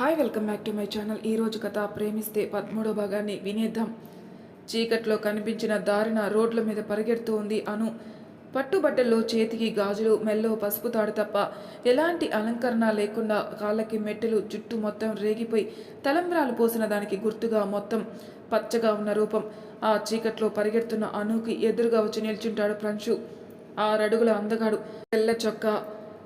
Hi welcome back to my channel. ఈరోజు కథ ప్రేమిస్తే 13వ భాగాన్ని వినేద్దాం. చీకట్లో కనిపించిన దారిన రోడ్ల మీద పరిగెడుతూ ఉంది అను. పట్టుబట్టల్లో చేతికి గాజులు, మెల్లో పసుపు తాడు తప్ప ఎలాంటి అలంకరణ లేకుండా కాళ్ళకి మెట్టెలు, జుట్టు మొత్తం రేగిపోయి తలంబ్రాలు పోసిన దానికి గుర్తుగా మొత్తం పచ్చగా ఉన్న రూపం. ఆ చీకట్లో పరిగెడుతున్న అనుకి ఎదురుగా వచ్చి నిల్చుంటాడు ప్రంశు. 6 అడుగుల అందగాడు, తెల్ల చొక్కా,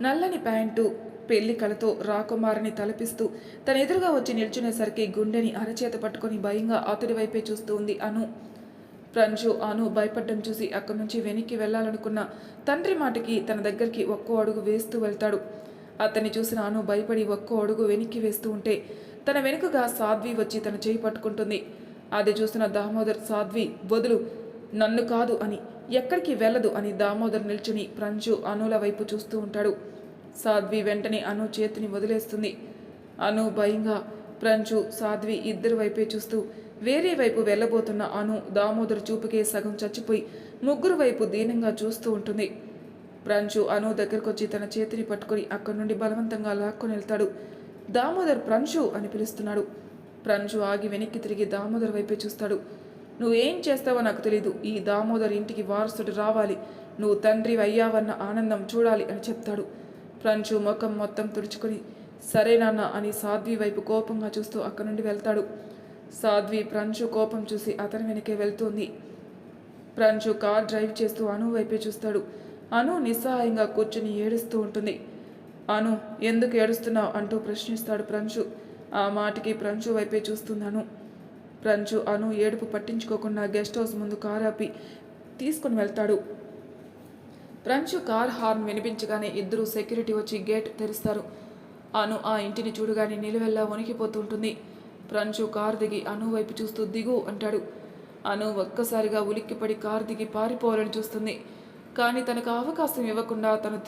నల్లని ప్యాంటు, పెళ్లి కళతో రాకుమారిని తలపిస్తూ తన ఎదురుగా వచ్చి నిల్చునేసరికి గుండెని అరచేత పట్టుకొని భయంగా అతడి వైపే చూస్తూ ఉంది అను. ప్రంశు అను భయపడ్డం చూసి అక్కడి నుంచి వెనక్కి వెళ్లాలనుకున్న తండ్రి మాటకి తన దగ్గరికి ఒక్కో అడుగు వేస్తూ వెళ్తాడు. అతన్ని చూసిన అను భయపడి ఒక్కో అడుగు వెనక్కి వేస్తూ ఉంటే తన వెనుకగా సాధ్వి వచ్చి తన చేయి పట్టుకుంటుంది. అది చూసిన దామోదర్, సాధ్వి వదులు, నన్ను కాదు అని, ఎక్కడికి వెళ్ళదు అని దామోదర్ నిల్చుని ప్రంశు అనుల వైపు చూస్తూ ఉంటాడు. సాధ్వి వెంటనే అను చేతిని వదిలేస్తుంది. అను భయంగా ప్రంశు, సాధ్వి ఇద్దరు వైపే చూస్తూ వేరే వైపు వెళ్ళబోతున్న అను దామోదర్ చూపుకే సగం చచ్చిపోయి ముగ్గురు వైపు దీనంగా చూస్తూ ఉంటుంది. ప్రంశు అను దగ్గరకొచ్చి తన చేతిని పట్టుకొని అక్కడి నుండి బలవంతంగా లాక్కొని వెళ్తాడు. దామోదర్ ప్రంశు అని పిలుస్తున్నాడు. ప్రంశు ఆగి వెనక్కి తిరిగి దామోదర్ వైపే చూస్తాడు. నువ్వేం చేస్తావో నాకు తెలీదు, ఈ దామోదర్ ఇంటికి వారసుడు రావాలి, నువ్వు తండ్రి అయ్యావన్న ఆనందం చూడాలి అని చెప్తాడు. ప్రంశు ముఖం మొత్తం తుడుచుకొని సరే నాన్న అని సాధ్వి వైపు కోపంగా చూస్తూ అక్కడి నుండి వెళ్తాడు. సాధ్వి ప్రంశు కోపం చూసి అతని వెనకే వెళ్తుంది. ప్రంశు కార్ డ్రైవ్ చేస్తూ అను వైపే చూస్తాడు. అను నిస్సహాయంగా కూర్చుని ఏడుస్తూ ఉంటుంది. అను, ఎందుకు ఏడుస్తున్నావు అంటూ ప్రశ్నిస్తాడు ప్రంశు. ఆ మాటకి ప్రంశు వైపే చూస్తుంది అను. ప్రంశు అను ఏడుపు పట్టించుకోకుండా గెస్ట్ హౌస్ ముందు కారు ఆపి తీసుకుని వెళ్తాడు. ప్రంశు కార్ హార్న్ వినిపించగానే ఇద్దరు సెక్యూరిటీ వచ్చి గేట్ తెరుస్తారు. అను ఆ ఇంటిని చూడగానే నిలువెల్లా వణికిపోతుంటుంది. ప్రంశు కారు దిగి అను వైపు చూస్తూ దిగు అంటాడు. అను ఒక్కసారిగా ఉలిక్కిపడి కారు దిగి పారిపోవాలని చూస్తుంది. కానీ తనకు అవకాశం ఇవ్వకుండా తను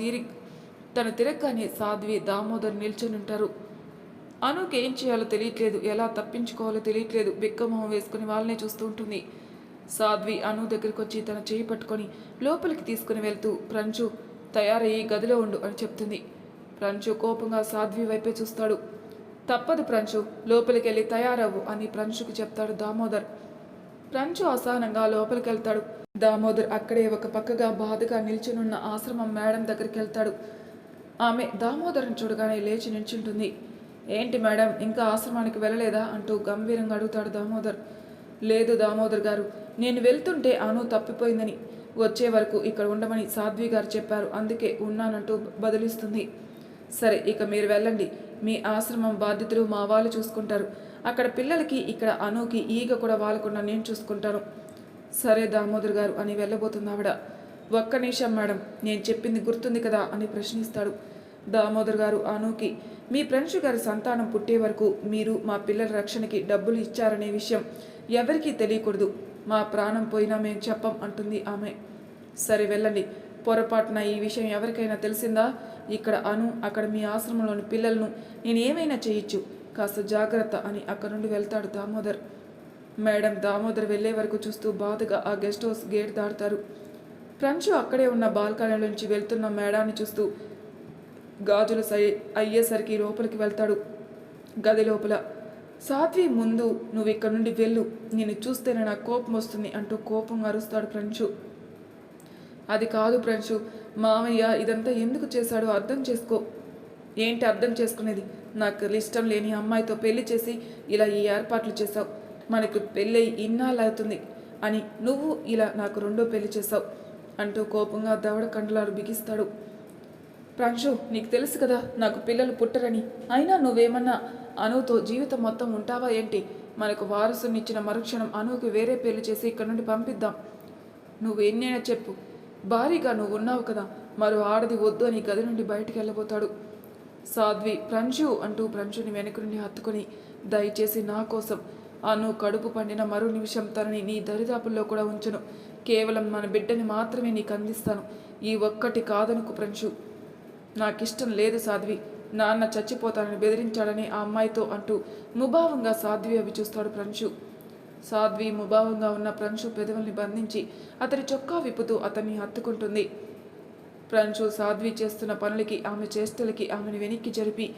తిరగగానే సాధ్వి, దామోదర్ నిల్చొని ఉంటారు. అనుకి ఏం చేయాలో తెలియట్లేదు, ఎలా తప్పించుకోవాలో తెలియట్లేదు. బిక్కమొహం వేసుకుని వాళ్ళనే చూస్తూ ఉంటుంది. సాధ్వి అను దగ్గరికి వచ్చి తన చేయి పట్టుకొని లోపలికి తీసుకుని వెళ్తూ ప్రంశు, తయారయ్యి గదిలో ఉండు అని చెప్తుంది. ప్రంశు కోపంగా సాధ్వి వైపే చూస్తాడు. తప్పదు ప్రంశు, లోపలికి వెళ్ళి తయారవ్వు అని ప్రంశుకు చెప్తాడు దామోదర్. ప్రంశు అసహనంగా లోపలికి వెళ్తాడు. దామోదర్ అక్కడే ఒక పక్కగా బాధగా నిల్చునున్న ఆశ్రమం మేడం దగ్గరికి వెళ్తాడు. ఆమె దామోదర్ని చూడగానే లేచి నిల్చుంటుంది. ఏంటి మేడం, ఇంకా ఆశ్రమానికి వెళ్ళలేదా అంటూ గంభీరంగా అడుగుతాడు దామోదర్. లేదు దామోదర్ గారు, నేను వెళ్తుంటే అను తప్పిపోయిందని, వచ్చే వరకు ఇక్కడ ఉండమని సాధ్వి గారు చెప్పారు, అందుకే ఉన్నానంటూ బదిలిస్తుంది. సరే, ఇక మీరు వెళ్ళండి, మీ ఆశ్రమం బాధ్యతలు మా వాళ్ళు చూసుకుంటారు. అక్కడ పిల్లలకి, ఇక్కడ అనుకి ఈగ కూడా వాలకుండా నేను చూసుకుంటాను. సరే దామోదర్ గారు అని వెళ్ళబోతుంది ఆవిడ. ఒక్క నిమిషం మేడం, నేను చెప్పింది గుర్తుంది కదా అని ప్రశ్నిస్తాడు. దామోదర్ గారు అనుకి, మీ ప్రంశు గారి సంతానం పుట్టే వరకు మీరు మా పిల్లల రక్షణకి డబ్బులు ఇచ్చారనే విషయం ఎవరికీ తెలియకూడదు. మా ప్రాణం పోయినా మేము చెప్పం అంటుంది ఆమె. సరే వెళ్ళండి, పొరపాటున ఈ విషయం ఎవరికైనా తెలిసిందా, ఇక్కడ అను, అక్కడ మీ ఆశ్రమంలోని పిల్లలను నేను ఏమైనా చేయొచ్చు, కాస్త జాగ్రత్త అని అక్కడ నుండి వెళ్తాడు దామోదర్. మేడం దామోదర్ వెళ్ళే వరకు చూస్తూ బాధగా ఆ గెస్ట్ హౌస్ గేట్ దాటుతారు. ప్రంశు అక్కడే ఉన్న బాల్కనీ నుంచి వెళ్తున్న మేడాన్ని చూస్తూ గాజులు అయ్యేసరికి లోపలికి వెళ్తాడు. గది లోపల సాధ్వి ముందు, నువ్వు ఇక్కడ నుండి వెళ్ళు, నేను చూస్తేనే నాకు కోపం వస్తుంది అంటూ కోపంగా అరుస్తాడు ప్రంశు. అది కాదు ప్రంశు, మామయ్య ఇదంతా ఎందుకు చేశాడో అర్థం చేసుకో. ఏంటి అర్థం చేసుకునేది, నాకు ఇష్టం లేని అమ్మాయితో పెళ్లి చేసి ఇలా ఈ ఏర్పాట్లు చేశావు, మనకు పెళ్ళి ఇన్నాళ్ళు అవుతుంది అని నువ్వు ఇలా నాకు రెండో పెళ్లి చేశావు అంటూ కోపంగా దవడ కండలాలు బిగిస్తాడు. ప్రంశు, నీకు తెలుసు కదా నాకు పిల్లలు పుట్టరని, అయినా నువ్వేమన్నా అనుతో జీవితం మొత్తం ఉంటావా ఏంటి? మనకు వారసునిచ్చిన మరుక్షణం అనుకి వేరే పెళ్లి చేసి ఇక్కడ నుండి పంపిద్దాం. నువ్వు ఎన్నైనా చెప్పు, భారీగా నువ్వు ఉన్నావు కదా, మరో ఆడది వద్దు అని గది నుండి బయటికి వెళ్ళబోతాడు. సాధ్వి ప్రంశు అంటూ ప్రంశుని వెనక నుండి హత్తుకొని, దయచేసి నా కోసం, అను కడుపు పండిన మరో నిమిషం తనని నీ దరిదాపుల్లో కూడా ఉంచును, కేవలం మన బిడ్డని మాత్రమే నీకు అందిస్తాను, ఈ ఒక్కటి కాదనుకు ప్రంశు. నాకిష్టం లేదు సాధ్వి, నాన్న చచ్చిపోతానని బెదిరించాడని ఆ అమ్మాయితో అంటూ ముభావంగా సాధ్వి అవి చూస్తాడు ప్రంశు. సాధ్వి ముభావంగా ఉన్న ప్రంశు పెదవుల్ని బంధించి అతని చొక్కా విప్పుతూ అతన్ని హత్తుకుంటుంది. ప్రంశు సాధ్వి చేస్తున్న పనులకి, ఆమె చేష్టలకి ఆమెను వెనక్కి జరిపి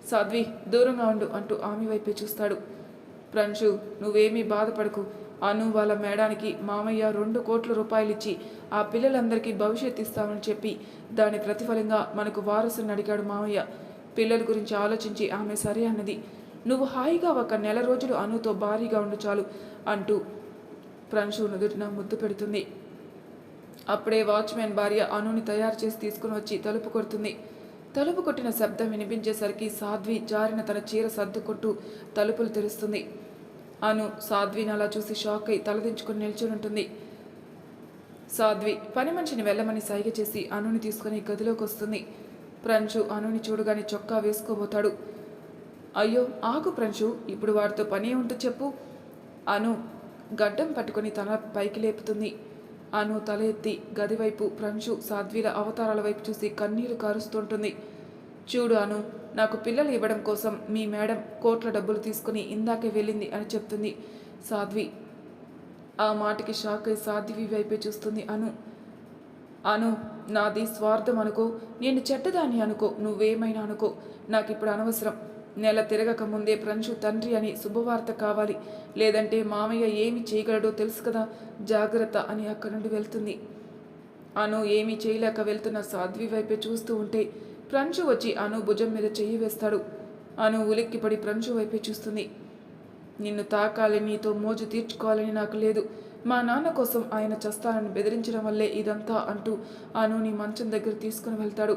సాధ్వి దూరంగా ఉండు అంటూ ఆమె వైపే చూస్తాడు. ప్రంశు, నువ్వేమీ బాధపడకు. అను వాళ్ళ మేడానికి మామయ్య 2 కోట్ల రూపాయలిచ్చి ఆ పిల్లలందరికీ భవిష్యత్తు ఇస్తామని చెప్పి దాని ప్రతిఫలంగా మనకు వారసుని అడిగాడు మామయ్య. పిల్లల గురించి ఆలోచించి ఆమె సరే అన్నది. నువ్వు హాయిగా 1 నెల రోజులు అనుతో భారీగా ఉండు చాలు అంటూ ప్రంశు నుదుటిన ముద్దు పెడుతుంది. అప్పుడే వాచ్మెన్ భార్య అనుని తయారు చేసి తీసుకుని వచ్చి తలుపు కొడుతుంది. తలుపు కొట్టిన శబ్దం వినిపించేసరికి సాధ్వి జారిన తన చీర సర్దుకుంటూ తలుపులు తెరుస్తుంది. అను సాధ్విని అలా చూసి షాక్ అయి తలదించుకుని నిల్చుని ఉంటుంది. సాధ్వి పని మనిషిని వెళ్ళమని సైగ చేసి అనుని తీసుకుని గదిలోకి వస్తుంది. ప్రంశు అనుని చూడగానే చొక్కా వేసుకోబోతాడు. అయ్యో ఆగు ప్రంశు, ఇప్పుడు వాడితో పని ఏముంటో చెప్పు. అను గడ్డం పట్టుకుని తల పైకి లేపుతుంది. అను తల ఎత్తి గదివైపు ప్రంశు సాధ్విల అవతారాల వైపు చూసి కన్నీళ్లు కారుస్తుంటుంది. చూడు అను, నాకు పిల్లలు ఇవ్వడం కోసం మీ మేడం కోట్ల డబ్బులు తీసుకుని ఇందాకే వెళ్ళింది అని చెప్తుంది సాధ్వి. ఆ మాటకి షాక్ అయి సాధ్వి వైపే చూస్తుంది అను. అను, నాది స్వార్థం అనుకో, నేను చెడ్డదాన్ని అనుకో, నువ్వేమైనా అనుకో, నాకు ఇప్పుడు అనవసరం. నెల తిరగక ముందే ప్రంశు తండ్రి అని శుభవార్త కావాలి, లేదంటే మామయ్య ఏమి చేయగలడో తెలుసు కదా, జాగ్రత్త అని అక్కడి నుండి వెళ్తుంది. అను ఏమీ చేయలేక వెళ్తున్న సాధ్వి వైపే చూస్తూ ఉంటే ప్రంశు వచ్చి అను భుజం మీద చెయ్యి వేస్తాడు. అను ఉలిక్కిపడి ప్రంశు వైపే చూస్తుంది. నిన్ను తాకాలి, నీతో మోజు తీర్చుకోవాలని నాకు లేదు. మా నాన్న కోసం ఆయన చస్తానని బెదిరించడం వల్లే ఇదంతా అంటూ అనుని మంచం దగ్గర తీసుకుని వెళ్తాడు.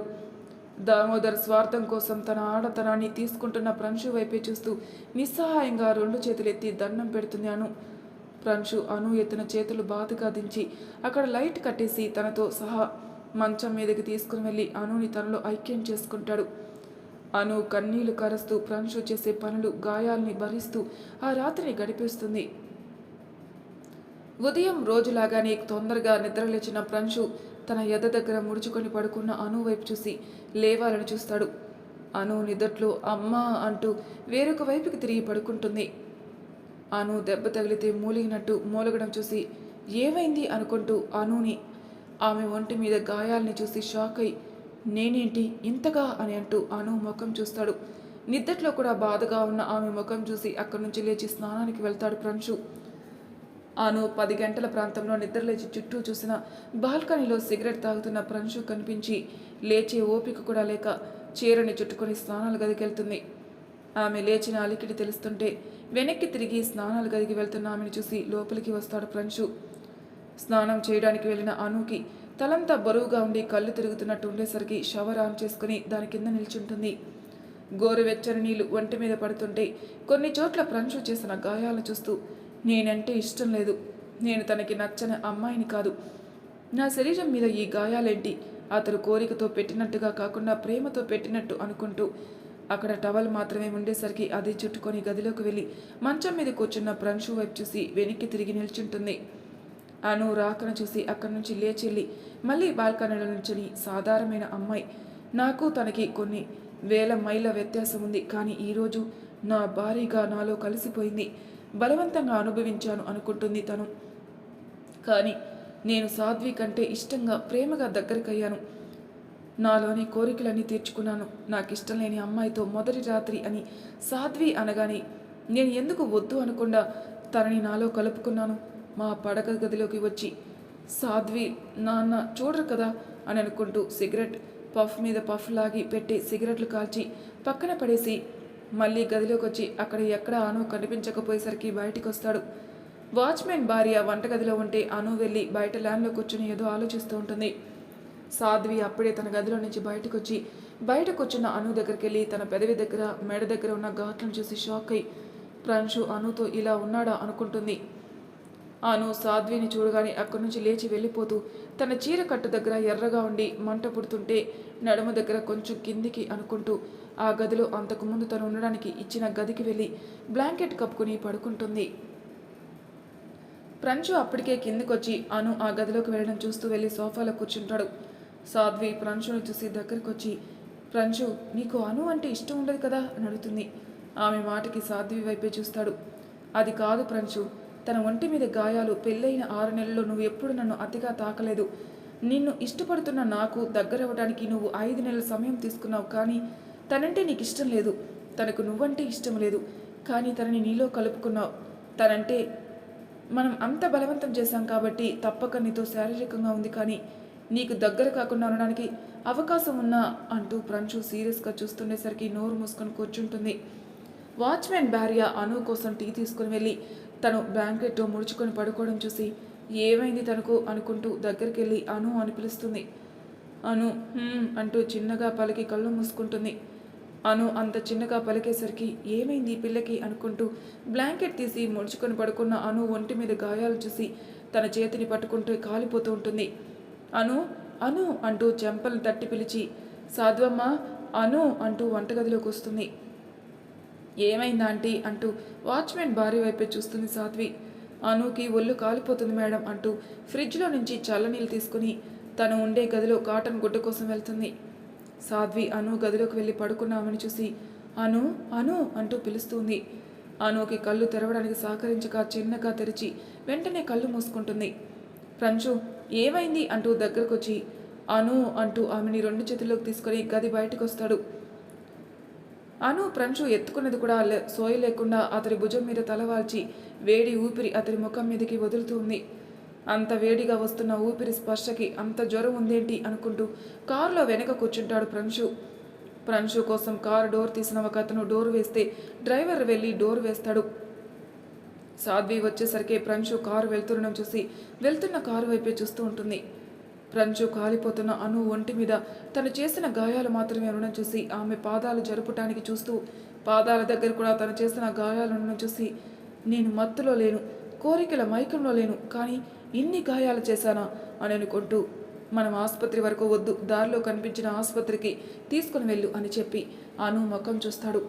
దామోదర్ స్వార్థం కోసం తన ఆడతనాన్ని తీసుకుంటున్న ప్రంశు వైపే చూస్తూ నిస్సహాయంగా 2 చేతులెత్తి దండం పెడుతుంది అను. ప్రంశు అను ఎత్తిన చేతులు బాధగా దించి అక్కడ లైట్ కట్టేసి తనతో సహా మంచం మీదకి తీసుకుని వెళ్ళి అనుని తనలో ఐక్యం చేసుకుంటాడు. అను కన్నీళ్లు కరుస్తూ ప్రంశు చేసే పనులు గాయాల్ని భరిస్తూ ఆ రాత్రిని గడిపేస్తుంది. ఉదయం రోజులాగానే తొందరగా నిద్రలేచిన ప్రంశు తన ఎద దగ్గర ముడుచుకొని పడుకున్న అను వైపు చూసి లేవాలని చూస్తాడు. అను నిద్రలో అమ్మా అంటూ వేరొక వైపుకి తిరిగి పడుకుంటుంది. అను దెబ్బ తగిలితే మూలిగినట్టు మూలగడం చూసి ఏమైంది అనుకుంటూ అనుని ఆమె ఒంటి మీద గాయాల్ని చూసి షాక్ అయి నేనేంటి ఇంతగా అని అంటూ అను ముఖం చూస్తాడు. నిద్దట్లో కూడా బాధగా ఉన్న ఆమె ముఖం చూసి అక్కడి నుంచి లేచి స్నానానికి వెళ్తాడు ప్రంశు. అను 10 గంటల ప్రాంతంలో నిద్రలేచి చుట్టూ చూసిన బాల్కనీలో సిగరెట్ తాగుతున్న ప్రంశు కనిపించి లేచే ఓపిక కూడా లేక చీరని చుట్టుకొని స్నానాల గదికి వెళ్తుంది. ఆమె లేచిన అలికిడి తెలుస్తుంటే వెనక్కి తిరిగి స్నానాల గదికి వెళ్తున్న ఆమెను చూసి లోపలికి వస్తాడు ప్రంశు. స్నానం చేయడానికి వెళ్ళిన అనుకి తలంతా బరువుగా ఉండి కళ్ళు తిరుగుతున్నట్టు ఉండేసరికి షవర్ ఆన్ చేసుకుని దాని కింద నిల్చుంటుంది. గోరువెచ్చని నీళ్లు ఒంటి మీద పడుతుంటే కొన్ని చోట్ల ప్రంశు చేసిన గాయాలను చూస్తూ నేనంటే ఇష్టం లేదు, నేను తనకి నచ్చని అమ్మాయిని కాదు, నా శరీరం మీద ఈ గాయాలేంటి, అతడు కోరికతో పెట్టినట్టుగా కాకుండా ప్రేమతో పెట్టినట్టు అనుకుంటూ అక్కడ టవల్ మాత్రమే ఉండేసరికి అది చుట్టుకొని గదిలోకి వెళ్ళి మంచం మీద కూర్చున్న ప్రంశు వైపు చూసి వెనక్కి తిరిగి నిల్చుంటుంది. అను రాకను చూసి అక్కడి నుంచి లేచెళ్ళి మళ్ళీ బాల్కనీలో నుంచుని సాధారణమైన అమ్మాయి, నాకు తనకి కొన్ని వేల మైళ్ళ వ్యత్యాసం ఉంది, కానీ ఈరోజు నా భారీగా నాలో కలిసిపోయింది, బలవంతంగా అనుభవించాను అనుకుంటుంది తను. కానీ నేను సాధ్వి కంటే ఇష్టంగా ప్రేమగా దగ్గరకయ్యాను, నాలోని కోరికలన్నీ తీర్చుకున్నాను. నాకు ఇష్టం లేని అమ్మాయితో మొదటి రాత్రి అని సాధ్వి అనగానే నేను ఎందుకు వద్దు అనకుండా తనని నాలో కలుపుకున్నాను. మా పడక గదిలోకి వచ్చి సాధ్వి నాన్న చూడరు కదా అని అనుకుంటూ సిగరెట్ పఫ్ మీద పఫ్ లాగి పెట్టి సిగరెట్లు కాల్చి పక్కన పడేసి మళ్ళీ గదిలోకి వచ్చి అక్కడ ఎక్కడ అను కనిపించకపోయేసరికి బయటికి వస్తాడు. వాచ్మెన్ భార్య వంటగదిలో ఉంటే అను వెళ్ళి బయట ల్యాండ్లో కూర్చుని ఏదో ఆలోచిస్తూ ఉంటుంది. సాధ్వి అప్పుడే తన గదిలో నుంచి బయట కూర్చున్న అను దగ్గరికి వెళ్ళి తన పెదవి దగ్గర మెడ దగ్గర ఉన్న ఘాట్లను చూసి షాక్ అయి ప్రంశు అనుతో ఇలా ఉన్నాడా అనుకుంటుంది. అను సాధ్విని చూడగానే అక్కడి నుంచి లేచి వెళ్ళిపోతూ తన చీర కట్టు దగ్గర ఎర్రగా ఉండి మంట పుడుతుంటే నడుము దగ్గర కొంచెం కిందికి అనుకుంటూ ఆ గదిలో అంతకుముందు తను ఉండడానికి ఇచ్చిన గదికి వెళ్ళి బ్లాంకెట్ కప్పుకుని పడుకుంటుంది. ప్రంశు అప్పటికే కిందికొచ్చి అను ఆ గదిలోకి వెళ్ళడం చూస్తూ వెళ్ళి సోఫాలో కూర్చుంటాడు. సాధ్వి ప్రంశుని చూసి దగ్గరికి వచ్చి ప్రంశు, నీకు అను అంటే ఇష్టం ఉండదు కదా అని అడుగుతుంది. ఆమె మాటకి సాధ్వి వైపే చూస్తాడు. అది కాదు ప్రంశు, తన ఒంటి మీద గాయాలు, పెళ్ళైన 6 నెలల్లో నువ్వు ఎప్పుడు నన్ను అతిగా తాకలేదు. నిన్ను ఇష్టపడుతున్న నాకు దగ్గరవ్వడానికి నువ్వు 5 నెలల సమయం తీసుకున్నావు, కానీ తనంటే నీకు ఇష్టం లేదు. తనకు నువ్వంటే ఇష్టం లేదు, కానీ తనని నీలో కలుపుకున్నావు. తనంటే మనం అంత బలవంతం చేశాం కాబట్టి తప్పక నీతో శారీరకంగా ఉంది, కానీ నీకు దగ్గర కాకుండా ఉండడానికి అవకాశం ఉన్నా అంటూ ప్రంశు సీరియస్గా చూస్తుండేసరికి నోరు మూసుకొని కూర్చుంటుంది. వాచ్మెన్ భార్య అను కోసం టీ తీసుకుని వెళ్ళి తను బ్లాంకెట్తో ముడుచుకొని పడుకోవడం చూసి ఏమైంది తనకు అనుకుంటూ దగ్గరికి వెళ్ళి అను అని పిలుస్తుంది. అను అంటూ చిన్నగా పలికి కళ్ళు మూసుకుంటుంది. అను అంత చిన్నగా పలికేసరికి ఏమైంది ఈ పిల్లకి అనుకుంటూ బ్లాంకెట్ తీసి ముడుచుకొని పడుకున్న అను ఒంటి మీద గాయాలు చూసి తన చేతిని పట్టుకుంటూ కాలిపోతూ ఉంటుంది. అను అను అంటూ చెంపలను తట్టి పిలిచి సాధ్వమ్మ అను అంటూ వంటగదిలోకి వస్తుంది. ఏమైందా ఆంటీ అంటూ వాచ్మెన్ భార్య వైపే చూస్తుంది సాధ్వి. అనుకి ఒళ్ళు కాలిపోతుంది మేడం అంటూ ఫ్రిడ్జ్లో నుంచి చల్లనీళ్ళు తీసుకుని తను ఉండే గదిలో కాటన్ గుడ్డ కోసం వెళ్తుంది. సాధ్వి అను గదిలోకి వెళ్ళి పడుకున్నామని చూసి అను అను అంటూ పిలుస్తుంది. అనుకి కళ్ళు తెరవడానికి సహకరించక చిన్నగా తెరిచి వెంటనే కళ్ళు మూసుకుంటుంది. ప్రంశు ఏమైంది అంటూ దగ్గరకొచ్చి అను అంటూ ఆమెని 2 చేతుల్లోకి తీసుకొని గది బయటకు వస్తాడు. అను ప్రంశు ఎత్తుకున్నది కూడా సోయ లేకుండా అతడి భుజం మీద తలవాల్చి వేడి ఊపిరి అతడి ముఖం మీదకి వదులుతుంది. అంత వేడిగా వస్తున్న ఊపిరి స్పర్శకి అంత జ్వరం ఉందేంటి అనుకుంటూ కారులో వెనక కూర్చుంటాడు ప్రంశు. ప్రంశు కోసం కారు డోర్ తీసిన ఒక అతను డోర్ వేస్తే డ్రైవర్ వెళ్ళి డోర్ వేస్తాడు. సాధ్వి వచ్చేసరికి ప్రంశు కారు వెళ్తుండడం చూసి వెళ్తున్న కారు వైపే చూస్తూ ఉంటుంది. ప్రంశు కాలిపోతున్న అను ఒంటి మీద తను చేసిన గాయాలు మాత్రమే ఉండడం చూసి ఆమె పాదాలు జరుపుటానికి చూస్తూ పాదాల దగ్గర కూడా తను చేసిన గాయాలు ఉండడం చూసి నేను మత్తులో లేను, కోరికల మైకంలో లేను, కానీ ఇన్ని గాయాలు చేశానా అని అనుకుంటూ మనం ఆసుపత్రి వరకు వద్దు, దారిలో కనిపించిన ఆసుపత్రికి తీసుకుని వెళ్ళు అని చెప్పి అను ముఖం చూస్తాడు.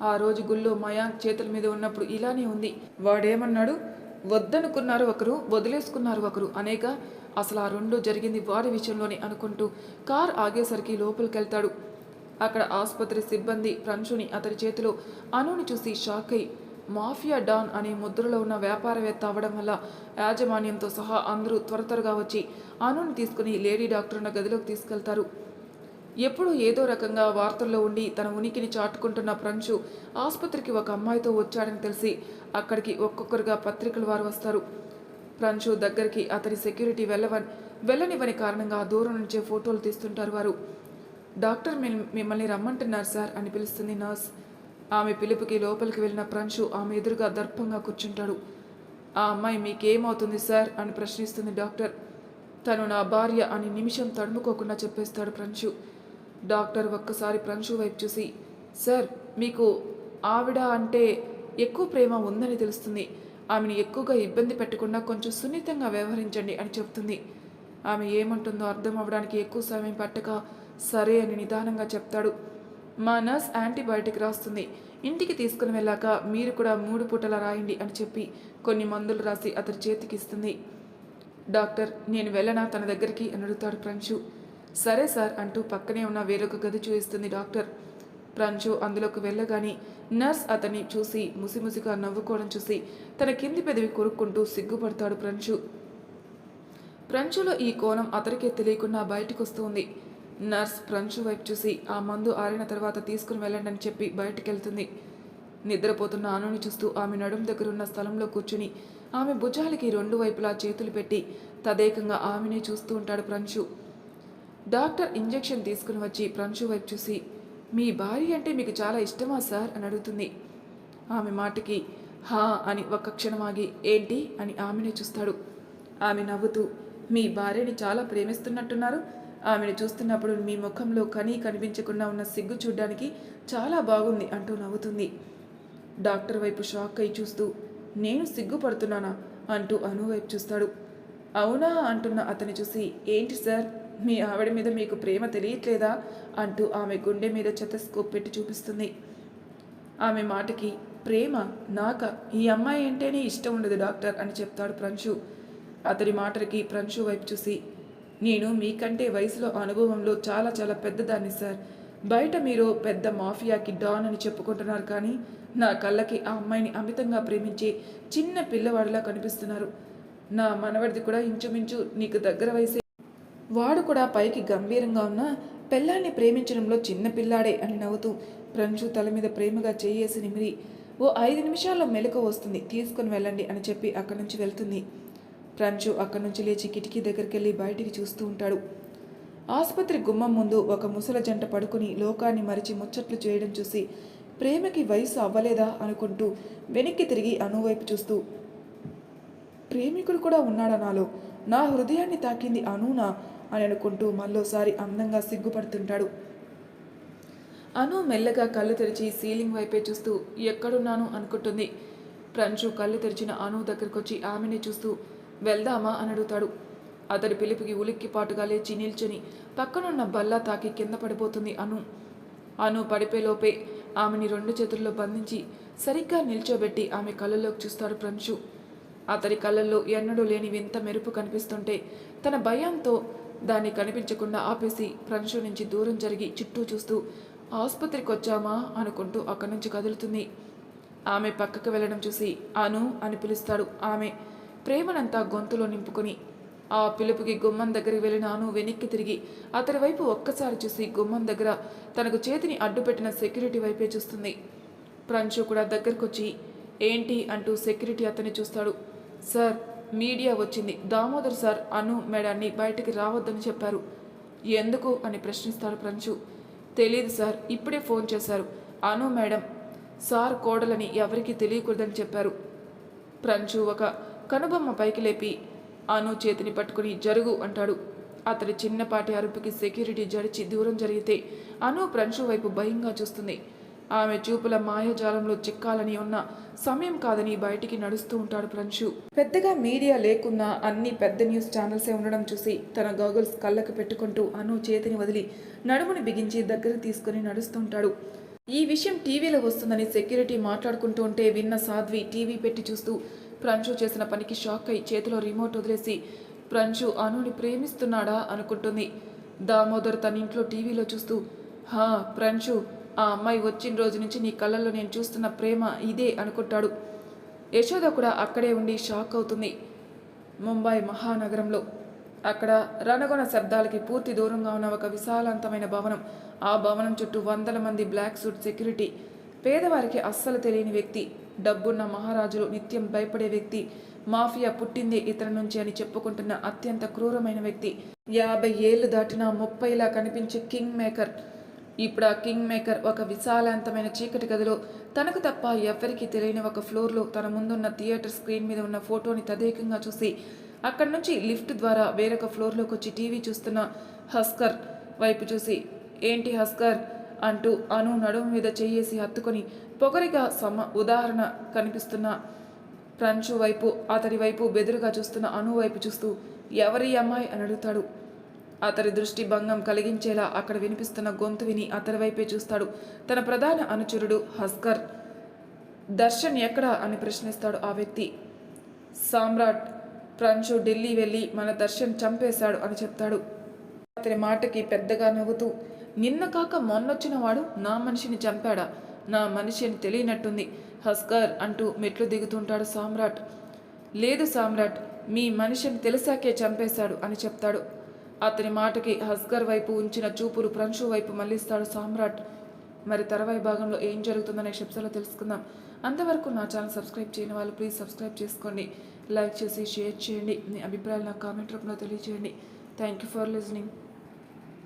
ఆ రోజు గుళ్ళో మయాంక్ చేతుల మీద ఉన్నప్పుడు ఇలానే ఉంది. వాడేమన్నాడు, వద్దనుకున్నారు ఒకరు, వదిలేసుకున్నారు ఒకరు అనేక. అసలు ఆ 2 జరిగింది వాడి విషయంలోనే అనుకుంటూ కార్ ఆగేసరికి లోపలికి వెళ్తాడు. అక్కడ ఆసుపత్రి సిబ్బంది ప్రంశుని అతడి చేతిలో అనుని చూసి షాక్ అయి మాఫియా డాన్ అనే ముద్రలో ఉన్న వ్యాపారవేత్త అవ్వడం వల్ల యాజమాన్యంతో సహా అందరూ త్వరగా వచ్చి అనుని తీసుకుని లేడీ డాక్టర్ ఉన్న గదిలోకి తీసుకెళ్తారు. ఎప్పుడూ ఏదో రకంగా వార్తల్లో ఉండి తన ఉనికిని చాటుకుంటున్న ప్రంశు ఆసుపత్రికి ఒక అమ్మాయితో వచ్చాడని తెలిసి అక్కడికి ఒక్కొక్కరుగా పత్రికల వారు వస్తారు. ప్రంశు దగ్గరికి అతని సెక్యూరిటీ వెళ్ళనివ్వని కారణంగా దూరం నుంచే ఫోటోలు తీస్తుంటారు వారు. డాక్టర్ మిమ్మల్ని రమ్మంటున్నారు సార్ అని పిలుస్తుంది నర్స్. ఆమె పిలుపుకి లోపలికి వెళ్ళిన ప్రంశు ఆమె ఎదురుగా దర్పంగా కూర్చుంటాడు. ఆ అమ్మాయి మీకేమవుతుంది సార్ అని ప్రశ్నిస్తుంది డాక్టర్. తను నా భార్య అని నిమిషం తడుముకోకుండా చెప్పేస్తాడు ప్రంశు. డాక్టర్ ఒక్కసారి ప్రంశు వైపు చూసి సార్ మీకు ఆవిడ అంటే ఎక్కువ ప్రేమ ఉందని తెలుస్తుంది, ఆమెను ఎక్కువగా ఇబ్బంది పెట్టకుండా కొంచెం సున్నితంగా వ్యవహరించండి అని చెప్తుంది. ఆమె ఏమంటుందో అర్థం అవ్వడానికి ఎక్కువ సమయం పట్టక సరే అని నిదానంగా చెప్తాడు. మా నర్స్ యాంటీబయాటిక్ రాస్తుంది, ఇంటికి తీసుకుని వెళ్ళాక మీరు కూడా 3 పూటలా రాయండి అని చెప్పి కొన్ని మందులు రాసి అతడి చేతికి ఇస్తుంది. డాక్టర్ నేను వెళ్ళనా తన దగ్గరికి అని అడుగుతాడు ప్రంశు. సరే సార్ అంటూ పక్కనే ఉన్న వేరొక గది చూపిస్తుంది డాక్టర్. ప్రంశు అందులోకి వెళ్ళగానే నర్స్ అతన్ని చూసి ముసిముసిగా నవ్వుకోవడం చూసి తన కింది పెదవి కొరుక్కుంటూ సిగ్గుపడతాడు ప్రంశు. ప్రంశులో ఈ కోణం అతడికే తెలియకుండా బయటకు వస్తుంది. నర్స్ ప్రంశు వైపు చూసి ఆ మందు ఆరిన తర్వాత తీసుకుని వెళ్ళండి అని చెప్పి బయటికెళ్తుంది. నిద్రపోతున్న అనుని చూస్తూ ఆమె నడుం దగ్గర ఉన్న స్థలంలో కూర్చుని ఆమె భుజాలకి 2 వైపులా చేతులు పెట్టి తదేకంగా ఆమెనే చూస్తూ ఉంటాడు ప్రంశు. డాక్టర్ ఇంజెక్షన్ తీసుకుని వచ్చి ప్రంశు వైపు చూసి మీ భార్య అంటే మీకు చాలా ఇష్టమా సార్ అని అడుగుతుంది. ఆమె మాటకి హా అని ఒక్క క్షణం ఆగి ఏంటి అని ఆమెనే చూస్తాడు. ఆమె నవ్వుతూ మీ భార్యని చాలా ప్రేమిస్తున్నట్టున్నారు, ఆమెను చూస్తున్నప్పుడు మీ ముఖంలో కనిపించకుండా ఉన్న సిగ్గు చూడ్డానికి చాలా బాగుంది అంటూ నవ్వుతుంది. డాక్టర్ వైపు షాక్ అయి చూస్తూ నేను సిగ్గుపడుతున్నానా అంటూ అను వైపు చూస్తాడు. అవునా అంటున్న అతని చూసి ఏంటి సార్ మీ ఆవిడ మీద మీకు ప్రేమ తెలియట్లేదా అంటూ ఆమె గుండె మీద చెతస్కోప్ పెట్టి చూపిస్తుంది. ఆమె మాటకి ప్రేమ నాక, ఈ అమ్మాయి అంటేనే ఇష్టం ఉండదు డాక్టర్ అని చెప్తాడు ప్రంశు. అతడి మాటలకి ప్రంశు వైపు చూసి నేను మీకంటే వయసులో అనుభవంలో చాలా చాలా పెద్దదాన్ని సార్, బయట మీరు పెద్ద మాఫియాకి డాన్ అని చెప్పుకుంటున్నారు, కానీ నా కళ్ళకి ఆ అమ్మాయిని అమితంగా ప్రేమించే చిన్న పిల్లవాడిలా కనిపిస్తున్నారు. నా మనవడిది కూడా ఇంచుమించు నీకు దగ్గర వయసే, వాడు కూడా పైకి గంభీరంగా ఉన్న పెళ్ళాన్ని ప్రేమించడంలో చిన్న పిల్లాడే అని నవ్వుతూ ప్రంశు తల మీద ప్రేమగా చేయేసి నిమిరి, ఓ 5 నిమిషాల్లో మెలకువ వస్తుంది, తీసుకుని వెళ్ళండి అని చెప్పి అక్కడి నుంచి వెళ్తుంది. ప్రంశు అక్కడి నుంచి లేచి కిటికీ దగ్గరికి వెళ్ళి బయటికి చూస్తూ ఉంటాడు. ఆసుపత్రి గుమ్మం ముందు ఒక ముసల జంట పడుకుని లోకాన్ని మరిచి ముచ్చట్లు చేయడం చూసి ప్రేమకి వయసు అవ్వలేదా అనుకుంటూ వెనక్కి తిరిగి అను వైపు చూస్తూ, ప్రేమికుడు కూడా ఉన్నాడా నాలో, నా హృదయాన్ని తాకింది అనూనా అని అనుకుంటూ మళ్ళోసారి అందంగా సిగ్గుపడుతుంటాడు. అను మెల్లగా కళ్ళు తెరిచి సీలింగ్ వైపే చూస్తూ ఎక్కడున్నాను అనుకుంటుంది. ప్రంశు కళ్ళు తెరిచిన అను దగ్గరకు వచ్చి ఆమెని చూస్తూ వెళ్దామా అని అడుగుతాడు. అతడి పిలుపుకి ఉలిక్కిపాటుగా లేచి నిల్చొని పక్కనున్న బల్లా తాకి కింద పడిపోతుంది అను. అను పడిపోయేలోపే ఆమెని 2 చేతుల్లో బంధించి సరిగ్గా నిల్చోబెట్టి ఆమె కళ్ళలోకి చూస్తాడు ప్రంశు. అతడి కళ్ళల్లో ఎన్నడూ లేని వింత మెరుపు కనిపిస్తుంటే తన భయంతో దాన్ని కనిపించకుండా ఆపేసి ప్రంశు నుంచి దూరం జరిగి చుట్టూ చూస్తూ ఆసుపత్రికి వచ్చామా అనుకుంటూ అక్కడి నుంచి కదులుతుంది. ఆమె పక్కకు వెళ్ళడం చూసి అను అని పిలుస్తాడు. ఆమె ప్రేమనంతా గొంతులో నింపుకొని ఆ పిలుపుకి గుమ్మం దగ్గరికి వెళ్ళిన అను వెనక్కి తిరిగి అతడి వైపు ఒక్కసారి చూసి గుమ్మం దగ్గర తనకు చేతిని అడ్డుపెట్టిన సెక్యూరిటీ వైపే చూస్తుంది. ప్రంశు కూడా దగ్గరకు వచ్చి ఏంటి అంటూ సెక్యూరిటీ అతన్ని చూస్తాడు. సార్, మీడియా వచ్చింది, దామోదర్ సార్ అను మేడాన్ని బయటికి రావద్దని చెప్పారు. ఎందుకు అని ప్రశ్నిస్తాడు ప్రంశు. తెలీదు సార్, ఇప్పుడే ఫోన్ చేశారు. అను మేడం సార్ కోడలని ఎవరికీ తెలియకూడదని చెప్పారు. ప్రంశు ఒక కనుబొమ్మ పైకి లేపి అను చేతిని పట్టుకుని జరుగు అంటాడు. అతడి చిన్నపాటి అరుపుకి సెక్యూరిటీ జడిచి దూరం జరిగితే అను ప్రంశు వైపు భయంగా చూస్తుంది. ఆమె చూపుల మాయాజాలంలో చిక్కాలని ఉన్న సమయం కాదని బయటికి నడుస్తూ ఉంటాడు ప్రంశు. పెద్దగా మీడియా లేకున్నా అన్ని పెద్ద న్యూస్ ఛానల్సే ఉండడం చూసి తన గాగుల్స్ కళ్ళకు పెట్టుకుంటూ అను చేతిని వదిలి నడుముని బిగించి దగ్గర తీసుకుని నడుస్తుంటాడు. ఈ విషయం టీవీలో వస్తుందని సెక్యూరిటీ మాట్లాడుకుంటూ ఉంటే విన్న సాధ్వి టీవీ పెట్టి చూస్తూ ప్రంశు చేసిన పనికి షాక్ అయి చేతిలో రిమోట్ వదిలేసి ప్రంశు అనుని ప్రేమిస్తున్నాడా అనుకుంటుంది. దామోదర్ తన ఇంట్లో టీవీలో చూస్తూ హా ప్రంశు, ఆ అమ్మాయి వచ్చిన రోజు నుంచి నీ కళ్ళల్లో నేను చూస్తున్న ప్రేమ ఇదే అనుకుంటాడు. యశోద కూడా అక్కడే ఉండి షాక్ అవుతుంది. ముంబై మహానగరంలో అక్కడ రణగొన శబ్దాలకి పూర్తి దూరంగా ఉన్న ఒక విశాలవంతమైన భవనం. ఆ భవనం చుట్టూ 100 మంది బ్లాక్ సూట్ సెక్యూరిటీ. పేదవారికి అస్సలు తెలియని వ్యక్తి, డబ్బున్న మహారాజులు నిత్యం భయపడే వ్యక్తి, మాఫియా పుట్టిందే ఇతని నుంచి అని చెప్పుకుంటున్న అత్యంత క్రూరమైన వ్యక్తి, 50 ఏళ్లు దాటినా 30లా కనిపించే కింగ్ మేకర్. ఇప్పుడు ఆ కింగ్ మేకర్ ఒక విశాలవంతమైన చీకటి గదిలో తనకు తప్ప ఎవరికీ తెలియని ఒక ఫ్లోర్లో తన ముందున్న థియేటర్ స్క్రీన్ మీద ఉన్న ఫోటోని తదేకంగా చూసి అక్కడి నుంచి లిఫ్ట్ ద్వారా వేరొక ఫ్లోర్లోకి వచ్చి టీవీ చూస్తున్న హస్కర్ వైపు చూసి ఏంటి హస్కర్ అంటూ అను నడుము మీద చెయ్యేసి హత్తుకొని పొగరిగా ఉదాహరణ కనిపిస్తున్న ప్రంశు వైపు, అతడి వైపు బెదురుగా చూస్తున్న అను వైపు చూస్తూ ఎవరి అమ్మాయి అని అడుగుతాడు. అతడి దృష్టి భంగం కలిగించేలా అక్కడ వినిపిస్తున్న గొంతు విని అతడి వైపే చూస్తాడు. తన ప్రధాన అనుచరుడు హస్కర్. దర్శన్ ఎక్కడా అని ప్రశ్నిస్తాడు ఆ వ్యక్తి. సామ్రాట్, ప్రంశు ఢిల్లీ వెళ్ళి మన దర్శన్ చంపేశాడు అని చెప్తాడు. అతని మాటకి పెద్దగా నవ్వుతూ నిన్న కాక మొన్నొచ్చిన వాడు నా మనిషిని చంపాడా, నా మనిషి అని తెలియనట్టుంది హస్కర్ అంటూ మెట్లు దిగుతుంటాడు సామ్రాట్. లేదు సామ్రాట్, మీ మనిషిని తెలిసాకే చంపేశాడు అని చెప్తాడు. అతని మాటకి హస్కర్ వైపు ఉంచిన చూపులు ప్రంశు వైపు మళ్ళిస్తాడు సామ్రాట్. మరి తర్వాయి భాగంలో ఏం జరుగుతుందనే ఎపిసోడ్లో తెలుసుకుందాం. అంతవరకు నా ఛానల్ సబ్స్క్రైబ్ చేయని వాళ్ళు ప్లీజ్ సబ్స్క్రైబ్ చేసుకోండి, లైక్ చేసి షేర్ చేయండి, మీ అభిప్రాయాలు నాకు కామెంట్ రూపంలో తెలియజేయండి. Thank you for listening.